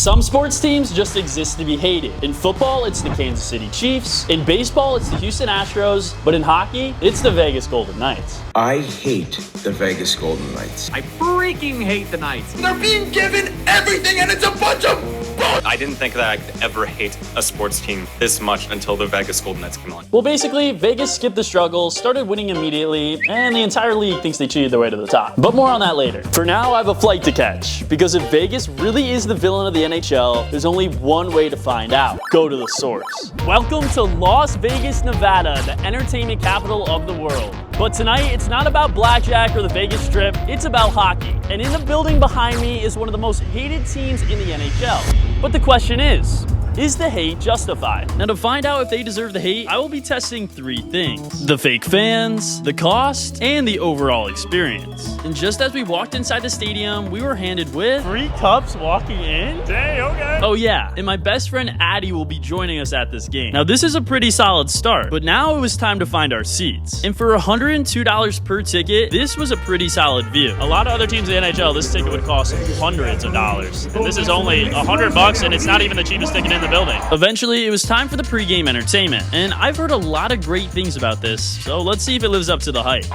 Some sports teams just exist to be hated. In football, it's the Kansas City Chiefs. In baseball, it's the Houston Astros. But in hockey, it's the Vegas Golden Knights. I hate the Vegas Golden Knights. I freaking hate the Knights. They're being given everything and it's a bunch of bull. I didn't think that I could ever hate a sports team this much until the Vegas Golden Knights came along. Well, basically, Vegas skipped the struggle, started winning immediately, and the entire league thinks they cheated their way to the top. But more on that later. For now, I have a flight to catch, because if Vegas really is the villain of the NHL, there's only one way to find out. Go to the source. Welcome to Las Vegas, Nevada, the entertainment capital of the world. But tonight, it's not about blackjack or the Vegas Strip, it's about hockey. And in the building behind me is one of the most hated teams in the NHL. But the question is the hate justified? Now to find out if they deserve the hate, I will be testing three things: the fake fans, the cost, and the overall experience. And just as we walked inside the stadium, we were handed with free cups walking in? Dang, okay. Oh yeah, and my best friend Addie will be joining us at this game. Now this is a pretty solid start, but now it was time to find our seats. And for $102 per ticket, this was a pretty solid view. A lot of other teams in the NHL, this ticket would cost hundreds of dollars. And this is only $100 and it's not even the cheapest ticket in the building. Eventually, it was time for the pregame entertainment, and I've heard a lot of great things about this, so let's see if it lives up to the hype.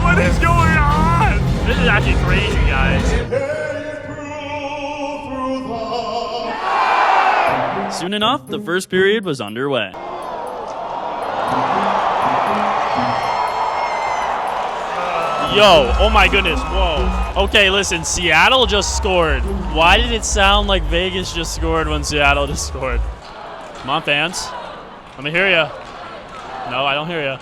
What is going on? This is actually crazy, guys. Soon enough, the first period was underway. Yo, oh my goodness, whoa. Okay, listen, Seattle just scored. Why did it sound like Vegas just scored when Seattle just scored? Come on, fans. Let me hear ya. No, I don't hear ya.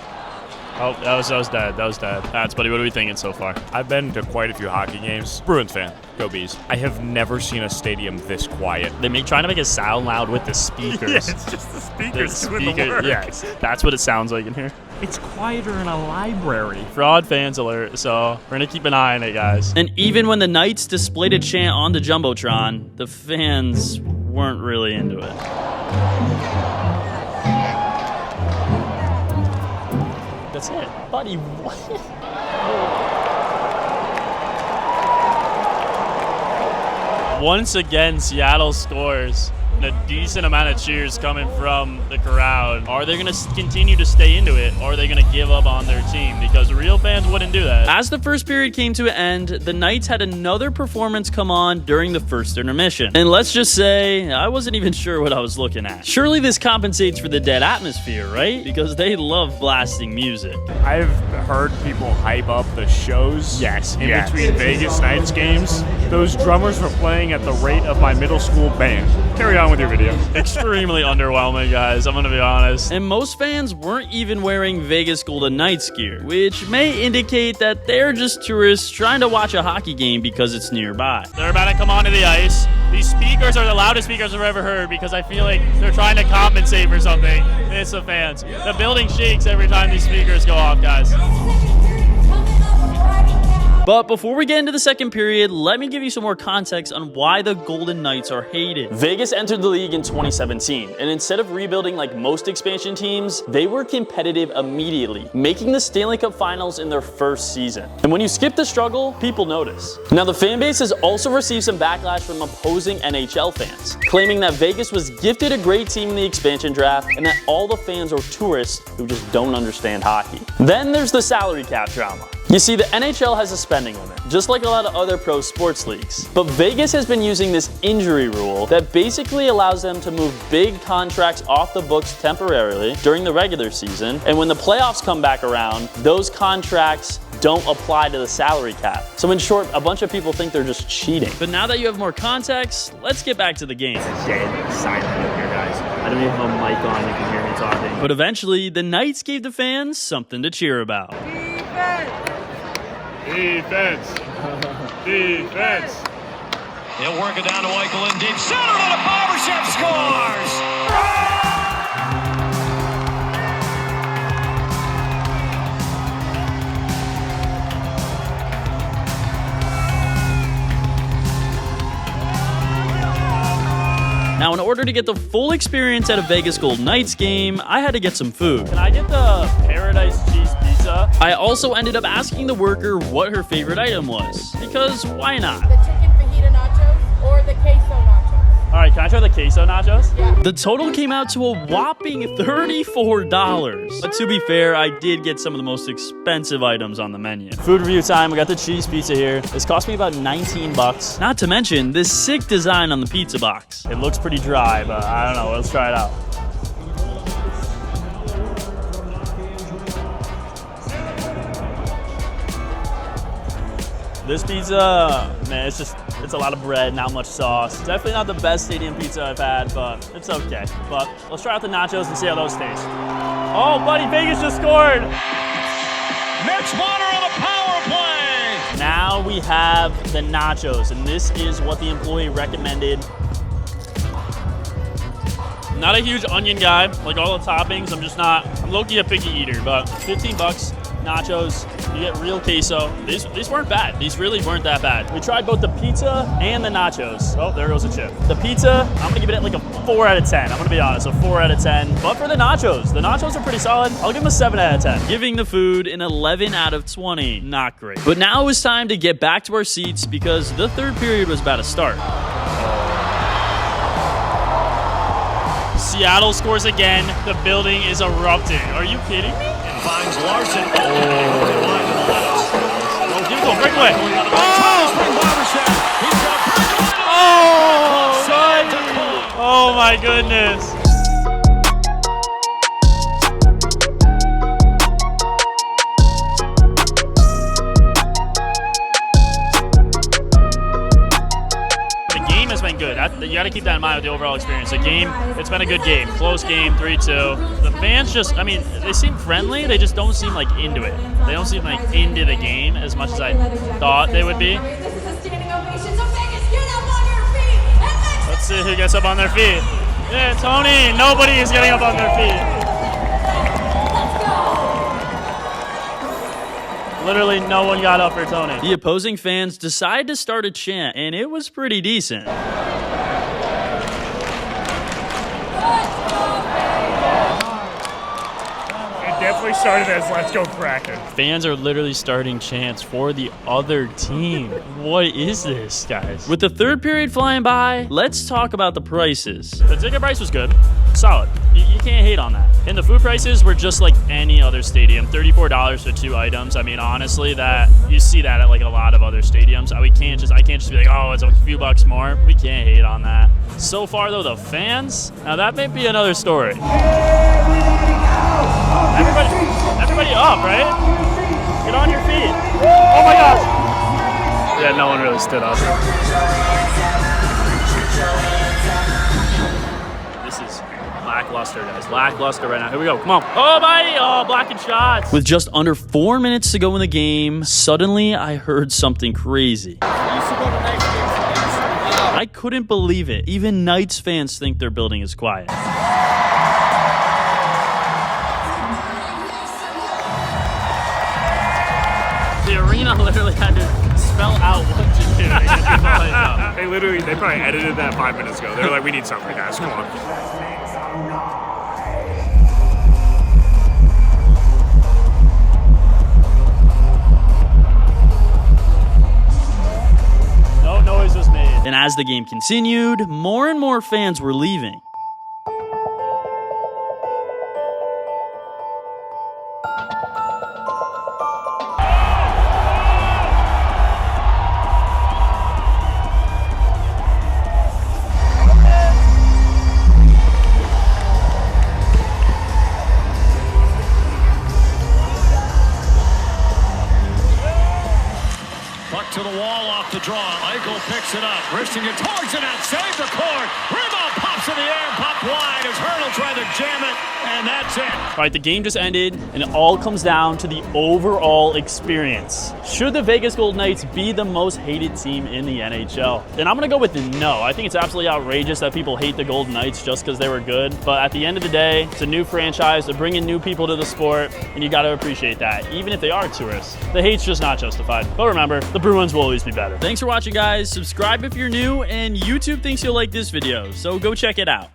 Oh, that was dead. That was dead. That's buddy. What are we thinking so far? I've been to quite a few hockey games. Bruins fan. Go Bees. I have never seen a stadium this quiet. Trying to make it sound loud with the speakers. Yeah, it's just the speakers doing the work. Yes, that's what it sounds like in here. It's quieter in a library. Fraud fans alert, so we're gonna keep an eye on it, guys. And even when the Knights displayed a chant on the Jumbotron, the fans weren't really into it. That's it. Buddy, what? Once again, Seattle scores. And a decent amount of cheers coming from the crowd. Are they going to continue to stay into it, or are they going to give up on their team? Because real fans wouldn't do that. As the first period came to an end, the Knights had another performance come on during the first intermission. And let's just say, I wasn't even sure what I was looking at. Surely this compensates for the dead atmosphere, right? Because they love blasting music. I've heard people hype up the shows in between Vegas Knights games. Those drummers were playing at the rate of my middle school band. Carry on with your video. Extremely underwhelming, guys. I'm gonna be honest. And most fans weren't even wearing Vegas Golden Knights gear, which may indicate that they're just tourists trying to watch a hockey game because it's nearby. They're about to come onto the ice. These speakers are the loudest speakers I've ever heard because I feel like they're trying to compensate for something. It's the fans. The building shakes every time these speakers go off, guys. But before we get into the second period, let me give you some more context on why the Golden Knights are hated. Vegas entered the league in 2017, and instead of rebuilding like most expansion teams, they were competitive immediately, making the Stanley Cup Finals in their first season. And when you skip the struggle, people notice. Now, the fan base has also received some backlash from opposing NHL fans, claiming that Vegas was gifted a great team in the expansion draft and that all the fans are tourists who just don't understand hockey. Then there's the salary cap drama. You see, the NHL has a spending limit, just like a lot of other pro sports leagues. But Vegas has been using this injury rule that basically allows them to move big contracts off the books temporarily during the regular season, and when the playoffs come back around, those contracts don't apply to the salary cap. So in short, a bunch of people think they're just cheating. But now that you have more context, let's get back to the game. It's dead silent in here, guys. I don't even have a mic on, you can hear me talking. But eventually, the Knights gave the fans something to cheer about. Defense! Defense! He'll work it down to Eichel in deep center, and a Barbashev scores! Now, in order to get the full experience at a Vegas Golden Knights game, I had to get some food. Can I get the Paradise Cheese Pizza? I also ended up asking the worker what her favorite item was, because why not? The chicken fajita nachos or the queso nachos? All right, can I try the queso nachos? Yeah. The total came out to a whopping $34. But to be fair, I did get some of the most expensive items on the menu. Food review time. We got the cheese pizza here. This cost me about 19 bucks. Not to mention this sick design on the pizza box. It looks pretty dry, but I don't know. Let's try it out. This pizza, man, it's a lot of bread, not much sauce. Definitely not the best stadium pizza I've had, but it's okay. But let's try out the nachos and see how those taste. Oh, buddy, Vegas just scored. Mitch Marner on the power play! Now we have the nachos, and this is what the employee recommended. Not a huge onion guy, like all the toppings. I'm low-key a picky eater, but 15 bucks. Nachos, you get real queso. These weren't bad. These really weren't that bad. We tried both the pizza and the nachos. Oh, there goes a chip. The pizza, I'm gonna give it like a 4 out of 10. I'm gonna be honest, a 4 out of 10. But for the nachos are pretty solid. I'll give them a 7 out of 10. Giving the food an 11 out of 20. Not great. But now it was time to get back to our seats because the third period was about to start. Seattle scores again. The building is erupting. Are you kidding me? Finds Larson. Oh, give it to him, break away. Oh my goodness. Good. You got to keep that in mind with the overall experience. The game, it's been a good game. Close game, 3-2. The fans just, they seem friendly. They just don't seem like into it. They don't seem like into the game as much as I thought they would be. Let's see who gets up on their feet. Yeah, Tony. Nobody is getting up on their feet. Literally no one got up for Tony. The opposing fans decided to start a chant, and it was pretty decent. Definitely started as "Let's go Kraken." Fans are literally starting chants for the other team. What is this, guys? With the third period flying by, let's talk about the prices. The ticket price was good. Solid. You can't hate on that. And the food prices were just like any other stadium. $34 for 2 items. Honestly, that you see that at like a lot of other stadiums. I can't just be like, oh, it's a few bucks more. We can't hate on that. So far, though, the fans, now that may be another story. Everybody up, right? Get on your feet. Oh my gosh. Yeah, no one really stood up. This is lackluster, guys. Lackluster right now. Here we go. Come on. Oh, buddy. Oh, blocking shots. With just under 4 minutes to go in the game, suddenly I heard something crazy. I couldn't believe it. Even Knights fans think their building is quiet. The arena literally had to spell out what to do. They probably edited that 5 minutes ago. They were like, we need something, guys. Come on. No noise was made. And as the game continued, more and more fans were leaving. To the wall off the draw. Eichel picks it up. Risking it towards the net. Save the cord. Rebound pops Toss in the air, pop wide as Hurdle tried to jam it, and that's it. All right, the game just ended, and it all comes down to the overall experience. Should the Vegas Golden Knights be the most hated team in the NHL? And I'm gonna go with no. I think it's absolutely outrageous that people hate the Golden Knights just because they were good. But at the end of the day, it's a new franchise. They're bringing new people to the sport, and you gotta appreciate that, even if they are tourists. The hate's just not justified. But remember, the Bruins will always be better. Thanks for watching, guys. Subscribe if you're new, and YouTube thinks you'll like this video, so go check it out.